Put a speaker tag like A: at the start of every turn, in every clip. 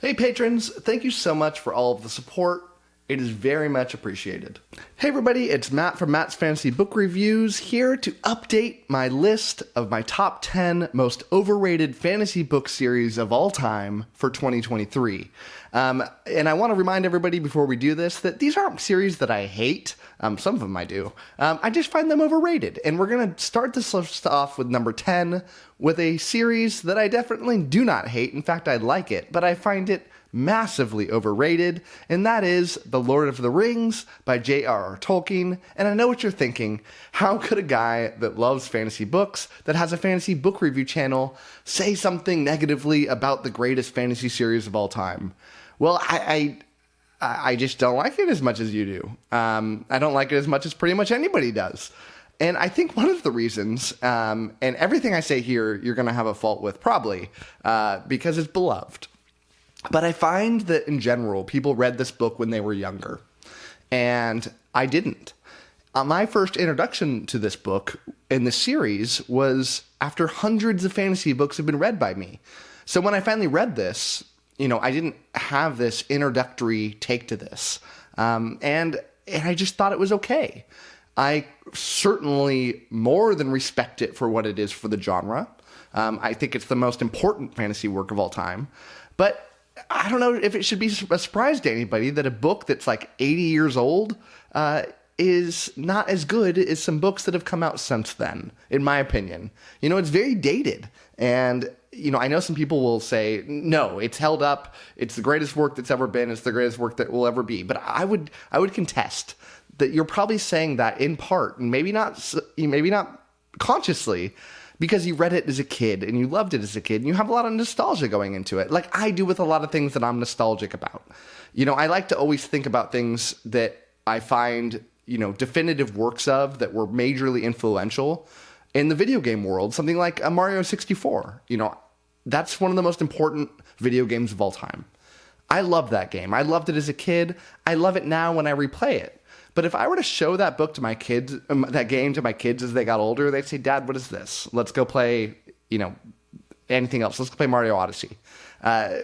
A: Hey patrons, thank you so much for all of the support. It is very much appreciated. Hey everybody, it's Matt from Matt's Fantasy Book Reviews here to update my list of my top 10 most overrated fantasy book series of all time for 2023. And I want to remind everybody before we do this that these aren't series that I hate. Some of them I do. I just find them overrated. And we're going to start this list off with number 10 with a series that I definitely do not hate. In fact, I like it, but I find it massively overrated, and that is The Lord of the Rings by J.R.R. Tolkien. And I know what you're thinking. How could a guy that loves fantasy books, that has a fantasy book review channel, say something negatively about the greatest fantasy series of all time? Well, I just don't like it as much as you do. I don't like it as much as pretty much anybody does. And I think one of the reasons, and everything I say here, you're going to have a fault with probably, because it's beloved. But I find that in general, people read this book when they were younger, and I didn't. My first introduction to this book in the series was after hundreds of fantasy books had been read by me. So when I finally read this, I didn't have this introductory take to this, and I just thought it was okay. I certainly more than respect it for what it is for the genre. I think it's the most important fantasy work of all time, but I don't know if it should be a surprise to anybody that a book that's like 80 years old is not as good as some books that have come out since then, in my opinion. It's very dated. And, I know some people will say, no, it's held up. It's the greatest work that's ever been. It's the greatest work that will ever be. But I would contest that you're probably saying that in part, and maybe not consciously, because you read it as a kid and you loved it as a kid and you have a lot of nostalgia going into it, like I do with a lot of things that I'm nostalgic about. I like to always think about things that I find, definitive works of that were majorly influential in the video game world, something like a Mario 64. That's one of the most important video games of all time. I love that game. I loved it as a kid. I love it now when I replay it. But if I were to show that book to my kids, that game to my kids as they got older, they'd say, "Dad, what is this? Let's go play, anything else. Let's go play Mario Odyssey."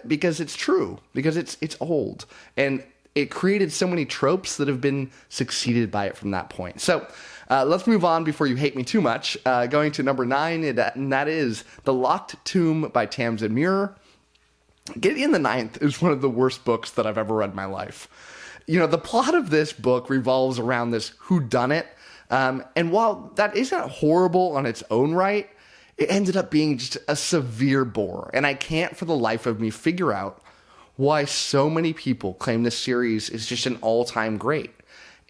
A: Because it's true. Because it's old. And it created so many tropes that have been succeeded by it from that point. So let's move on before you hate me too much. Going to number 9, and that is The Locked Tomb by Tamsin Muir. Gideon the Ninth is one of the worst books that I've ever read in my life. The plot of this book revolves around this whodunit. And while that isn't horrible on its own right, it ended up being just a severe bore. And I can't for the life of me figure out why so many people claim this series is just an all-time great.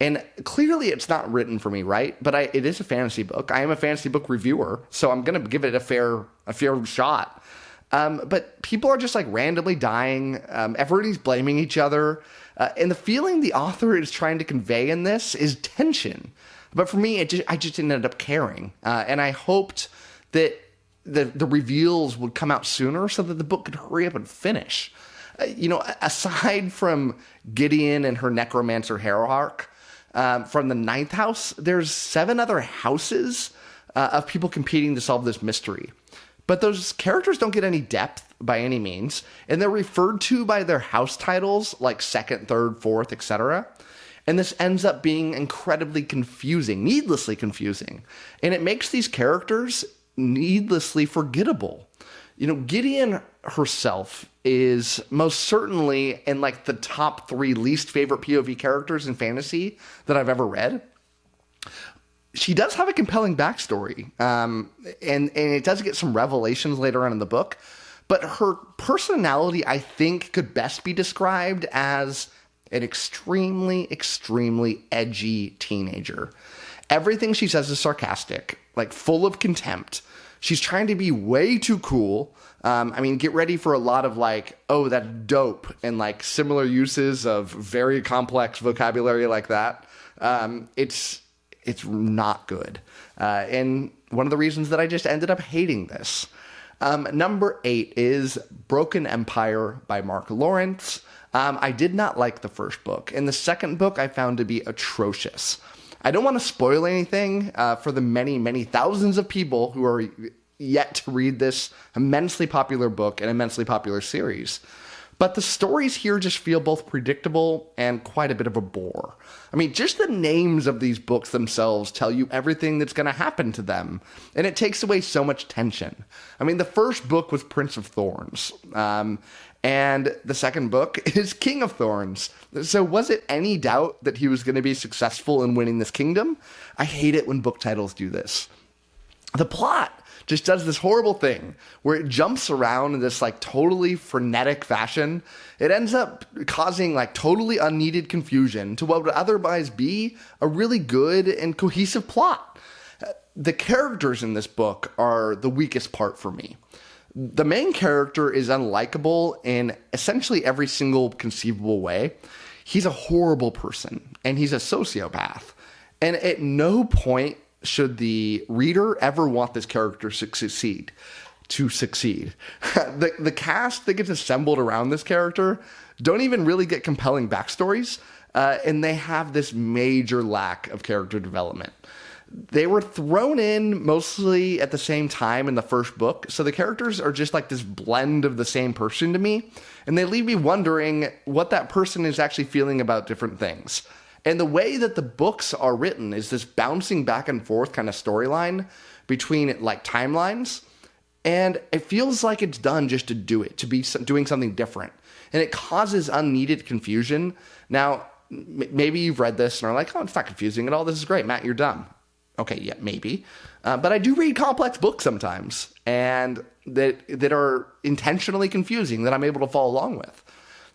A: And clearly it's not written for me, right? But it is a fantasy book. I am a fantasy book reviewer, so I'm going to give it a fair shot. But people are just like randomly dying. Everybody's blaming each other. And the feeling the author is trying to convey in this is tension. But for me, I just ended up caring. And I hoped that the reveals would come out sooner so that the book could hurry up and finish. Aside from Gideon and her necromancer hierarch, from the ninth house, there's 7 other houses of people competing to solve this mystery. But those characters don't get any depth by any means, and they're referred to by their house titles like 2nd, 3rd, 4th, etc. And this ends up being incredibly confusing, needlessly confusing. And it makes these characters needlessly forgettable. Gideon herself is most certainly in like the top 3 least favorite POV characters in fantasy that I've ever read. She does have a compelling backstory, and it does get some revelations later on in the book, but her personality, I think, could best be described as an extremely, extremely edgy teenager. Everything she says is sarcastic, like full of contempt. She's trying to be way too cool. Get ready for a lot of like, oh, that's dope, and like similar uses of very complex vocabulary like that. It's not good. And one of the reasons that I just ended up hating this. Number 8 is Broken Empire by Mark Lawrence. I did not like the first book, and the second book I found to be atrocious. I don't want to spoil anything for the many, many thousands of people who are yet to read this immensely popular book and immensely popular series. But the stories here just feel both predictable and quite a bit of a bore. I mean, just the names of these books themselves tell you everything that's going to happen to them, and it takes away so much tension. I mean, the first book was Prince of Thorns, and the second book is King of Thorns. So was it any doubt that he was going to be successful in winning this kingdom? I hate it when book titles do this. The plot just does this horrible thing where it jumps around in this like totally frenetic fashion. It ends up causing like totally unneeded confusion to what would otherwise be a really good and cohesive plot. The characters in this book are the weakest part for me. The main character is unlikable in essentially every single conceivable way. He's a horrible person and he's a sociopath. And at no point should the reader ever want this character to succeed. The cast that gets assembled around this character don't even really get compelling backstories, and they have this major lack of character development. They were thrown in mostly at the same time in the first book, so the characters are just like this blend of the same person to me, and they leave me wondering what that person is actually feeling about different things. And the way that the books are written is this bouncing back and forth kind of storyline between like timelines. And it feels like it's done just to do it, to be doing something different. And it causes unneeded confusion. Now, maybe you've read this and are like, oh, it's not confusing at all. This is great. Matt, you're dumb. Okay, yeah, maybe. But I do read complex books sometimes and that are intentionally confusing that I'm able to follow along with.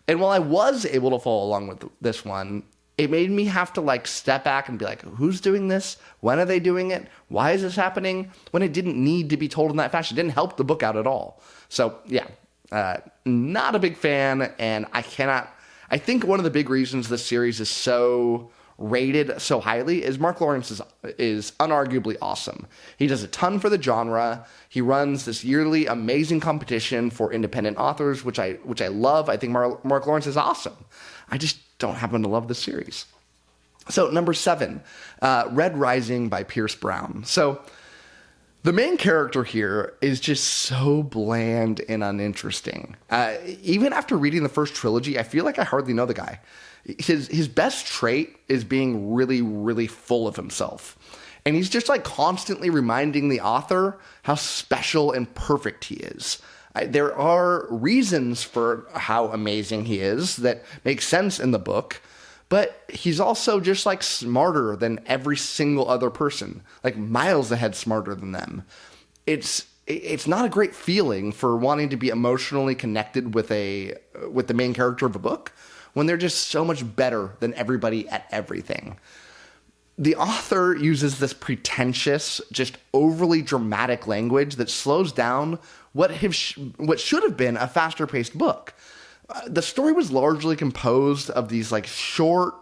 A: And while I was able to follow along with this one, it made me have to like step back and be like, who's doing this? When are they doing it? Why is this happening? When it didn't need to be told in that fashion. It didn't help the book out at all. So yeah, not a big fan. And I think one of the big reasons this series is so rated so highly is Mark Lawrence is unarguably awesome. He does a ton for the genre. He runs this yearly amazing competition for independent authors, which I love. I think Mark Lawrence is awesome. I just don't happen to love this series. So number 7, Red Rising by Pierce Brown. So the main character here is just so bland and uninteresting. Even after reading the first trilogy, I feel like I hardly know the guy. His best trait is being really, really full of himself. And he's just like constantly reminding the author how special and perfect he is. There are reasons for how amazing he is that make sense in the book, but he's also just like smarter than every single other person, like miles ahead smarter than them. It's not a great feeling for wanting to be emotionally connected with the main character of a book when they're just so much better than everybody at everything. The author uses this pretentious, just overly dramatic language that slows down what should have been a faster-paced book. The story was largely composed of these like short,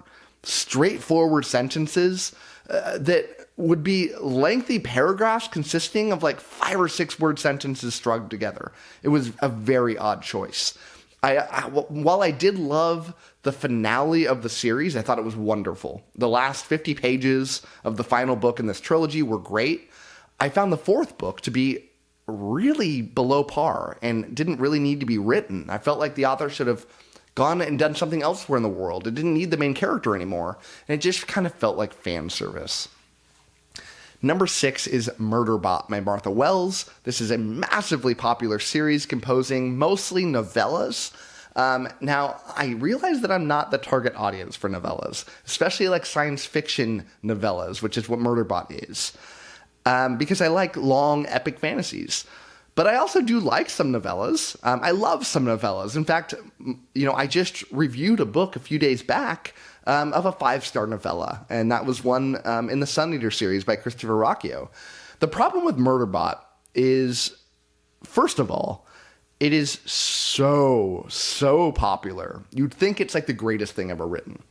A: straightforward sentences that would be lengthy paragraphs consisting of like 5 or 6 word sentences strung together. It was a very odd choice. While I did love the finale of the series, I thought it was wonderful. The last 50 pages of the final book in this trilogy were great. I found the 4th book to be really below par and didn't really need to be written. I felt like the author should have gone and done something elsewhere in the world. It didn't need the main character anymore, and it just kind of felt like fan service. Number 6 is Murderbot by Martha Wells. This is a massively popular series composing mostly novellas. Now, I realize that I'm not the target audience for novellas, especially like science fiction novellas, which is what Murderbot is, because I like long epic fantasies. But I also do like some novellas. I love some novellas. In fact, I just reviewed a book a few days back of a 5-star novella, and that was one in the Sun Eater series by Christopher Rocchio. The problem with Murderbot is, first of all, it is so popular. You'd think it's like the greatest thing ever written.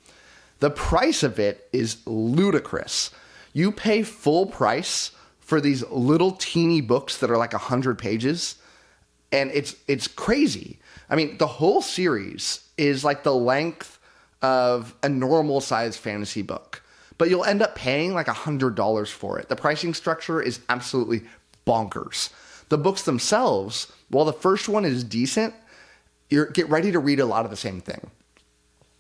A: The price of it is ludicrous. You pay full price for these little teeny books that are like 100 pages, and it's crazy. I mean, the whole series is like the length of a normal sized fantasy book, but you'll end up paying like $100 for it. The pricing structure is absolutely bonkers. The books themselves, while the first one is decent, get ready to read a lot of the same thing.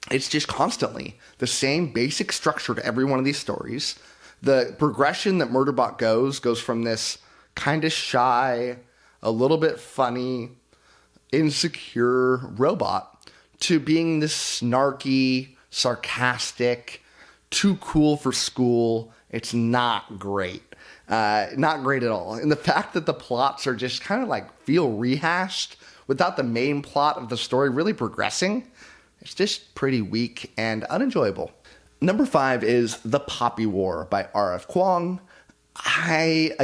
A: It's just constantly the same basic structure to every one of these stories. The progression that Murderbot goes from this kind of shy, a little bit funny, insecure robot to being this snarky, sarcastic, too cool for school. It's not great. Not great at all. And the fact that the plots are just kind of like feel rehashed without the main plot of the story really progressing, it's just pretty weak and unenjoyable. Number 5 is The Poppy War by R.F. Kuang. I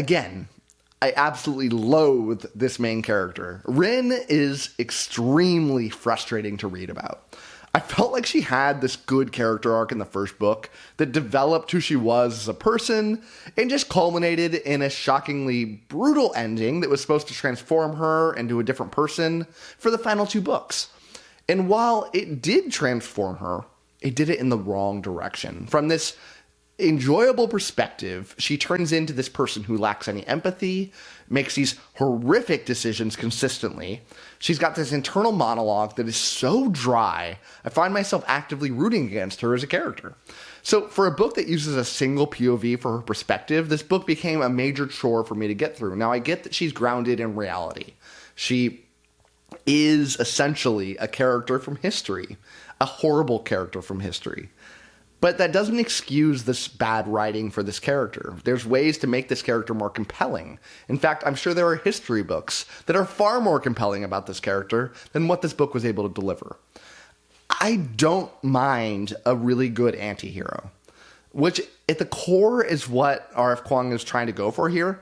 A: absolutely loathe this main character. Rin is extremely frustrating to read about. I felt like she had this good character arc in the first book that developed who she was as a person and just culminated in a shockingly brutal ending that was supposed to transform her into a different person for the final 2 books. And while it did transform her, it did it in the wrong direction. From this enjoyable perspective, she turns into this person who lacks any empathy, makes these horrific decisions consistently. She's got this internal monologue that is so dry, I find myself actively rooting against her as a character. So for a book that uses a single POV for her perspective, this book became a major chore for me to get through. Now, I get that she's grounded in reality. She is essentially a character from history, a horrible character from history. But that doesn't excuse this bad writing for this character. There's ways to make this character more compelling. In fact, I'm sure there are history books that are far more compelling about this character than what this book was able to deliver. I don't mind a really good anti-hero, which at the core is what R.F. Kuang is trying to go for here.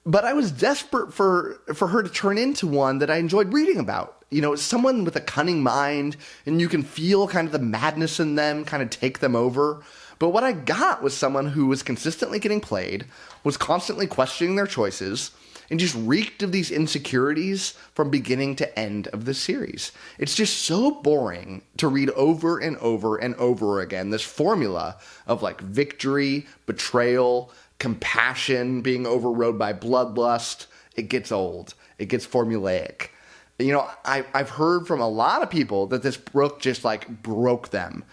A: But I was desperate for her to turn into one that I enjoyed reading about. You know, someone with a cunning mind, and you can feel kind of the madness in them kind of take them over. But what I got was someone who was consistently getting played, was constantly questioning their choices, and just reeked of these insecurities from beginning to end of the series. It's just so boring to read over and over and over again this formula of like victory, betrayal, compassion being overrode by bloodlust. It gets old. It gets formulaic. You know, I've heard from a lot of people that this book just like broke them.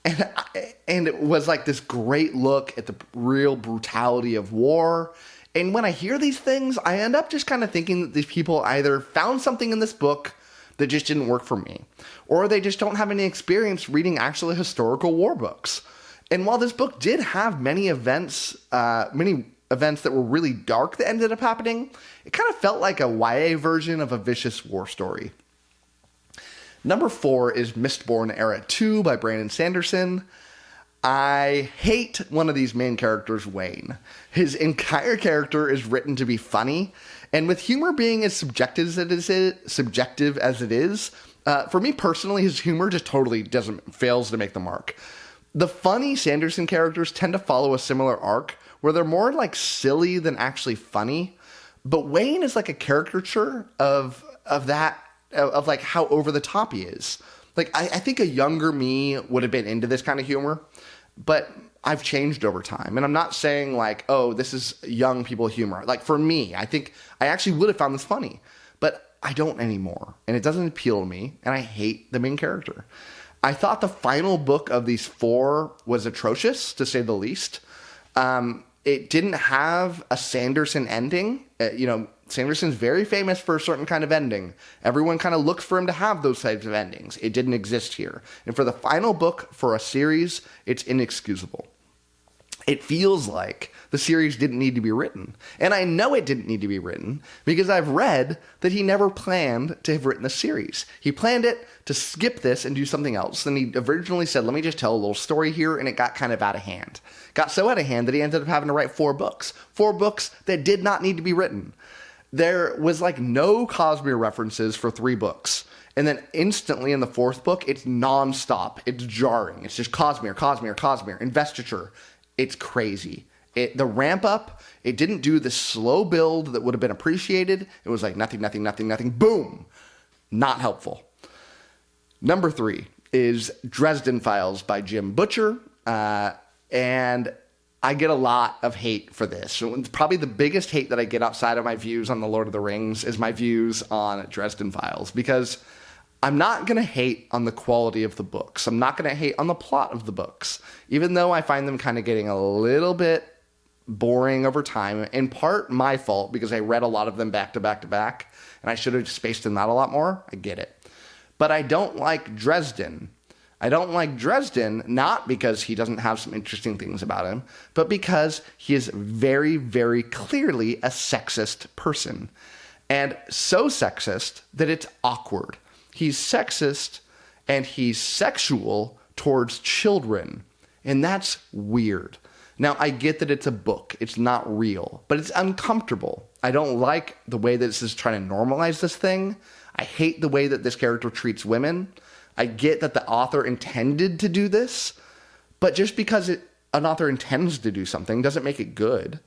A: And it was like this great look at the real brutality of war. And when I hear these things, I end up just kind of thinking that these people either found something in this book that just didn't work for me, or they just don't have any experience reading actual historical war books. And while this book did have many events that were really dark that ended up happening, it kind of felt like a YA version of a vicious war story. Number 4 is Mistborn Era 2 by Brandon Sanderson. I hate one of these main characters, Wayne. His entire character is written to be funny, and with humor being as subjective as it is, for me personally, his humor just totally fails to make the mark. The funny Sanderson characters tend to follow a similar arc, where they're more like silly than actually funny. But Wayne is like a caricature of like how over the top he is. Like I think a younger me would have been into this kind of humor, but I've changed over time. And I'm not saying like, oh, this is young people humor. Like for me, I think I actually would have found this funny, but I don't anymore. And it doesn't appeal to me. And I hate the main character. I thought the final book of these 4 was atrocious, to say the least. It didn't have a Sanderson ending. Sanderson's very famous for a certain kind of ending. Everyone kind of looks for him to have those types of endings. It didn't exist here. And for the final book for a series, it's inexcusable. It feels like the series didn't need to be written. And I know it didn't need to be written because I've read that he never planned to have written the series. He planned it to skip this and do something else. And he originally said, let me just tell a little story here. And it got kind of out of hand. Got so out of hand that he ended up having to write 4 books. 4 books that did not need to be written. There was like no 𝐒𝐿zebue references for 3 books. And then instantly in the 4th book, it's nonstop. It's jarring. It's just 𝐒𝐿zebue, investiture. It's crazy. The ramp up, it didn't do the slow build that would have been appreciated. It was like nothing, boom. Not helpful. Number 3 is Dresden Files by Jim Butcher. And I get a lot of hate for this. So probably the biggest hate that I get outside of my views on The Lord of the Rings is my views on Dresden Files. Because I'm not going to hate on the quality of the books. I'm not going to hate on the plot of the books, even though I find them kind of getting a little bit boring over time. In part, my fault, because I read a lot of them back to back to back, and I should have spaced them out a lot more. I get it. But I don't like Dresden. I don't like Dresden, not because he doesn't have some interesting things about him, but because he is very, very clearly a sexist person. And so sexist that it's awkward. He's sexist and he's sexual towards children. And that's weird. Now, I get that it's a book. It's not real, but it's uncomfortable. I don't like the way that this is trying to normalize this thing. I hate the way that this character treats women. I get that the author intended to do this, but just because an author intends to do something doesn't make it good.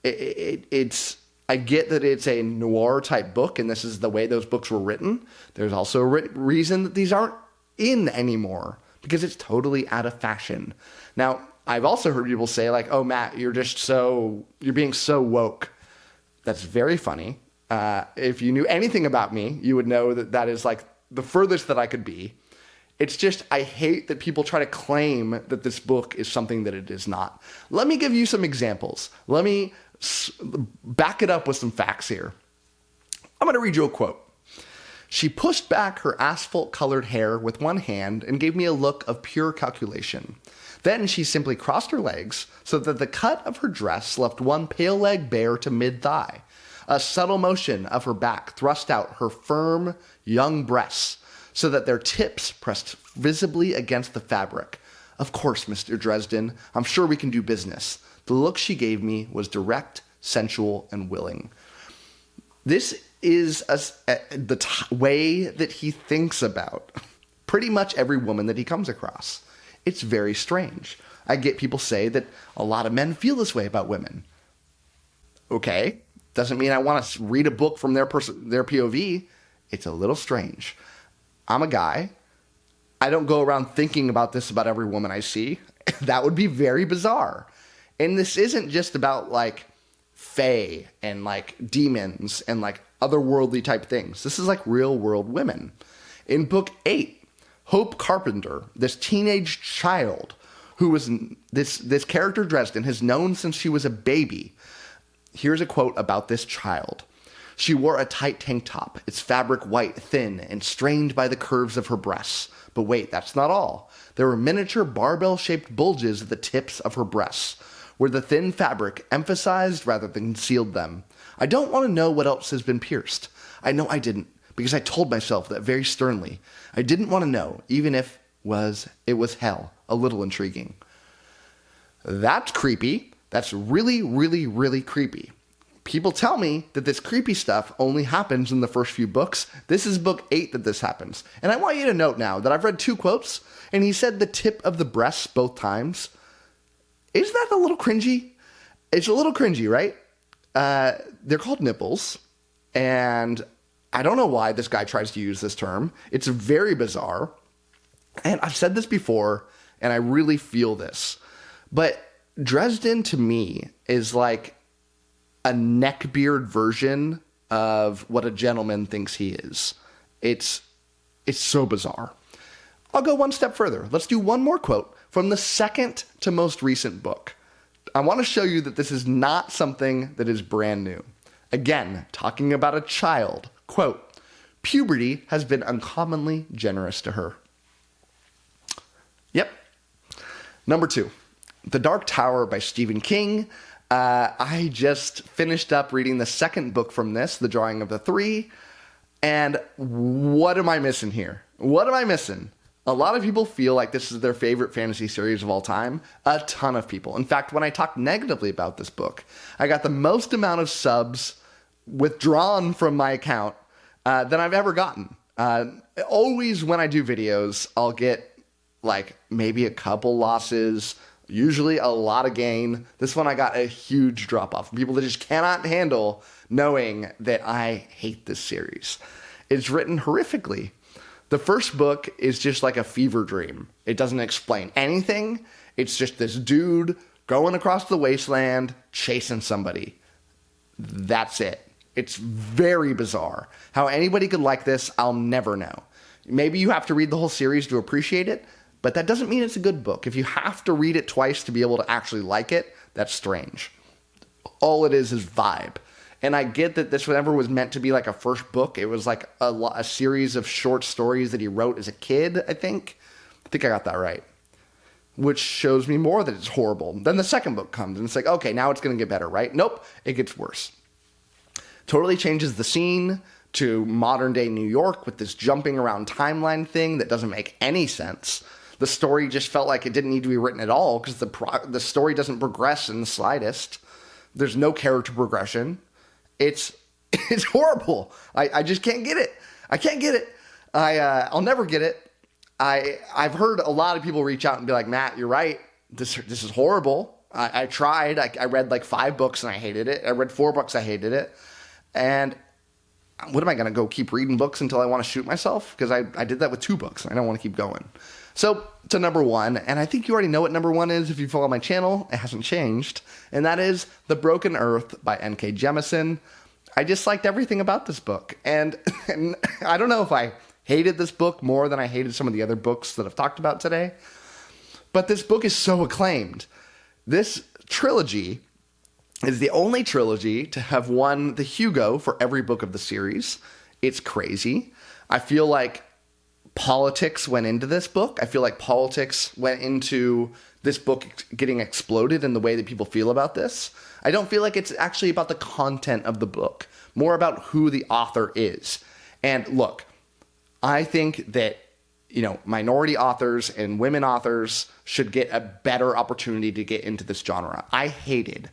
A: I get that it's a noir type book, and this is the way those books were written. There's also a reason that these aren't in anymore, because it's totally out of fashion. Now, I've also heard people say like, oh, Matt, you're being so woke. That's very funny. If you knew anything about me, you would know that that is like the furthest that I could be. It's just, I hate that people try to claim that this book is something that it is not. Let me give you some examples. Let me back it up with some facts here. I'm going to read you a quote. She pushed back her asphalt-colored hair with one hand and gave me a look of pure calculation. Then she simply crossed her legs so that the cut of her dress left one pale leg bare to mid-thigh. A subtle motion of her back thrust out her firm, young breasts so that their tips pressed visibly against the fabric. Of course, Mr. Dresden, I'm sure we can do business. The look she gave me was direct, sensual, and willing. This is the way that he thinks about pretty much every woman that he comes across. It's very strange. I get people say that a lot of men feel this way about women. Okay, doesn't mean I want to read a book from their POV. It's a little strange. I'm a guy. I don't go around thinking about this about every woman I see. That would be very bizarre. And this isn't just about like fae and like demons and like otherworldly type things. This is like real world women. In book 8, Hope Carpenter, this teenage child who was this character Dresden has known since she was a baby. Here's a quote about this child. She wore a tight tank top, its fabric white, thin, and strained by the curves of her breasts. But wait, that's not all. There were miniature barbell-shaped bulges at the tips of her breasts, where the thin fabric emphasized rather than concealed them. I don't want to know what else has been pierced. I know I didn't, because I told myself that very sternly. I didn't want to know, even if it was hell, a little intriguing. That's creepy. That's really, really, really creepy. People tell me that this creepy stuff only happens in the first few books. This is book 8 that this happens. And I want you to note now that I've read 2 quotes, and he said the tip of the breasts both times. Isn't that a little cringy? It's a little cringy, right? They're called nipples, and I don't know why this guy tries to use this term. It's very bizarre, and I've said this before, and I really feel this. But Dresden, to me, is like a neckbeard version of what a gentleman thinks he is. It's so bizarre. I'll go one step further. Let's do one more quote from the second to most recent book. I want to show you that this is not something that is brand new. Again, talking about a child. Quote, puberty has been uncommonly generous to her. Yep. Number 2, The Dark Tower by Stephen King. I just finished up reading the second book from this, The Drawing of the Three, and what am I missing here? What am I missing? A lot of people feel like this is their favorite fantasy series of all time. A ton of people. In fact, when I talked negatively about this book, I got the most amount of subs withdrawn from my account than I've ever gotten. Always when I do videos, I'll get like maybe a couple losses, usually a lot of gain. This one I got a huge drop off. People that just cannot handle knowing that I hate this series. It's written horrifically. The first book is just like a fever dream. It doesn't explain anything. It's just this dude going across the wasteland, chasing somebody. That's it. It's very bizarre. How anybody could like this, I'll never know. Maybe you have to read the whole series to appreciate it, but that doesn't mean it's a good book. If you have to read it twice to be able to actually like it, that's strange. All it is vibe. And I get that this never was meant to be like a first book. It was like a series of short stories that he wrote as a kid, I think. I think I got that right. Which shows me more that it's horrible. Then the second book comes, and it's like, okay, now it's going to get better, right? Nope, it gets worse. Totally changes the scene to modern-day New York with this jumping around timeline thing that doesn't make any sense. The story just felt like it didn't need to be written at all because the story doesn't progress in the slightest. There's no character progression. It's horrible. I just can't get it. I can't get it. I'll never get it. I've heard a lot of people reach out and be like, Matt, you're right. This is horrible. I tried. I read like 5 books and I hated it. I read 4 books. I hated it. And what am I going to go keep reading books until I want to shoot myself? Because I did that with 2 books and I don't want to keep going. So to number 1, and I think you already know what number 1 is if you follow my channel. It hasn't changed. And that is The Broken Earth by N.K. Jemisin. I just liked everything about this book. And I don't know if I hated this book more than I hated some of the other books that I've talked about today. But this book is so acclaimed. This trilogy is the only trilogy to have won the Hugo for every book of the series. It's crazy. I feel like politics went into this book. I feel like politics went into this book getting exploded in the way that people feel about this. I don't feel like it's actually about the content of the book, more about who the author is. And look, I think that, minority authors and women authors should get a better opportunity to get into this genre. I hated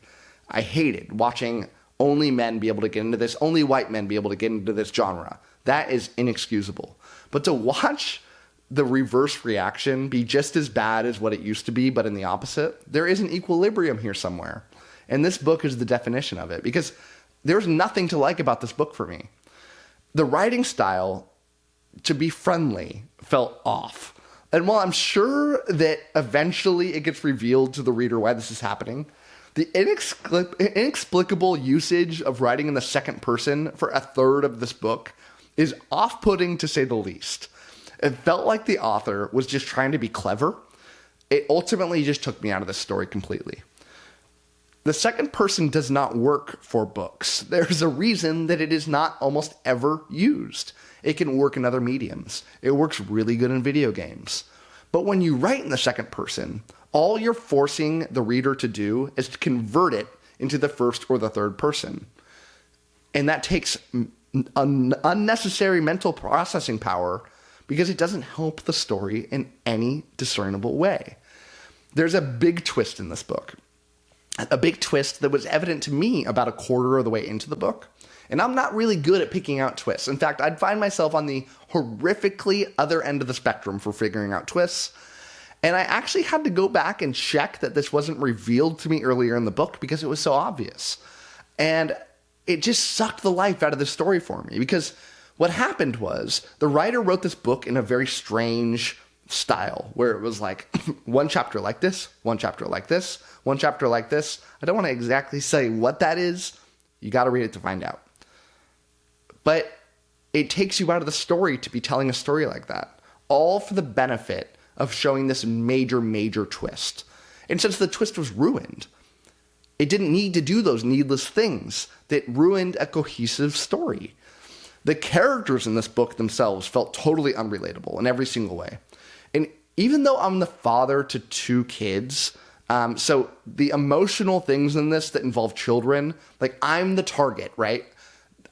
A: watching only men be able to get into this, only white men be able to get into this genre. That is inexcusable. But to watch the reverse reaction be just as bad as what it used to be, but in the opposite, there is an equilibrium here somewhere. And this book is the definition of it, because there's nothing to like about this book for me. The writing style, to be friendly, felt off. And while I'm sure that eventually it gets revealed to the reader why this is happening, the inexplicable usage of writing in the second person for a third of this book is off-putting, to say the least. It felt like the author was just trying to be clever. It ultimately just took me out of the story completely. The second person does not work for books. There's a reason that it is not almost ever used. It can work in other mediums. It works really good in video games. But when you write in the second person, all you're forcing the reader to do is to convert it into the first or the third person. And that takes unnecessary mental processing power because it doesn't help the story in any discernible way. There's a big twist in this book. A big twist that was evident to me about a quarter of the way into the book. And I'm not really good at picking out twists. In fact, I'd find myself on the horrifically other end of the spectrum for figuring out twists. And I actually had to go back and check that this wasn't revealed to me earlier in the book because it was so obvious. And it just sucked the life out of the story for me, because what happened was the writer wrote this book in a very strange style where it was like one chapter like this, one chapter like this, one chapter like this. I don't want to exactly say what that is. You got to read it to find out. But it takes you out of the story to be telling a story like that, all for the benefit of showing this major, major twist. And since the twist was ruined, it didn't need to do those needless things that ruined a cohesive story. The characters in this book themselves felt totally unrelatable in every single way. And even though I'm the father to 2 kids, so the emotional things in this that involve children, like I'm the target, right?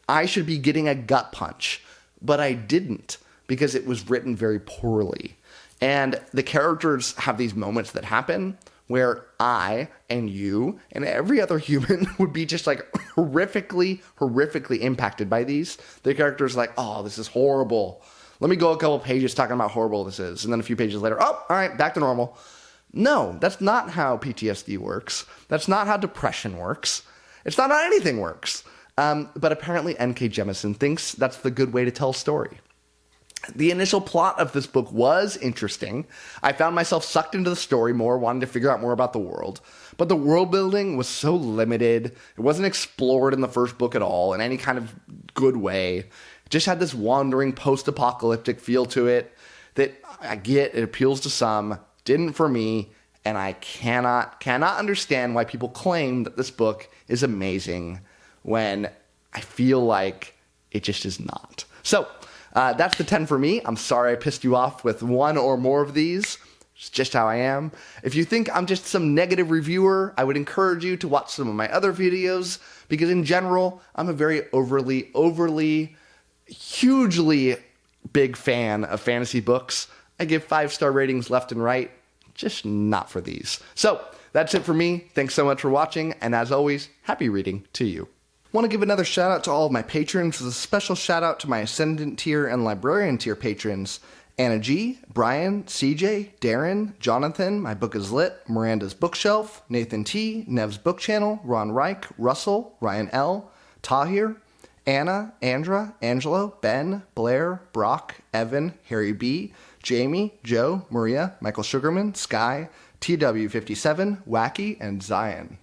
A: I should be getting a gut punch, but I didn't because it was written very poorly. And the characters have these moments that happen where I and you and every other human would be just like horrifically impacted by these. The character's like, oh, this is horrible. Let me go a couple pages talking about how horrible this is. And then a few pages later, oh, all right, back to normal. No, that's not how PTSD works. That's not how depression works. It's not how anything works. But apparently N.K. Jemisin thinks that's the good way to tell a story. The initial plot of this book was interesting. I found myself sucked into the story more, wanting to figure out more about the world. But the world building was so limited. It wasn't explored in the first book at all in any kind of good way. Just had this wandering post-apocalyptic feel to it that I get, it appeals to some, didn't for me, and I cannot understand why people claim that this book is amazing when I feel like it just is not. So, that's the 10 for me. I'm sorry I pissed you off with one or more of these. It's just how I am. If you think I'm just some negative reviewer, I would encourage you to watch some of my other videos, because in general, I'm a very overly, hugely big fan of fantasy books. I give 5-star ratings left and right, just not for these. So, that's it for me. Thanks so much for watching, and as always, happy reading to you. Want to give another shout out to all of my patrons, with a special shout out to my Ascendant tier and Librarian tier patrons: Anna G, Brian, CJ, Darren, Jonathan, My Book is Lit, Miranda's Bookshelf, Nathan T, Nev's Book Channel, Ron Reich, Russell, Ryan L, Tahir, Anna, Andra, Angelo, Ben, Blair, Brock, Evan, Harry B, Jamie, Joe, Maria, Michael Sugarman, Sky, TW57, Wacky, and Zion.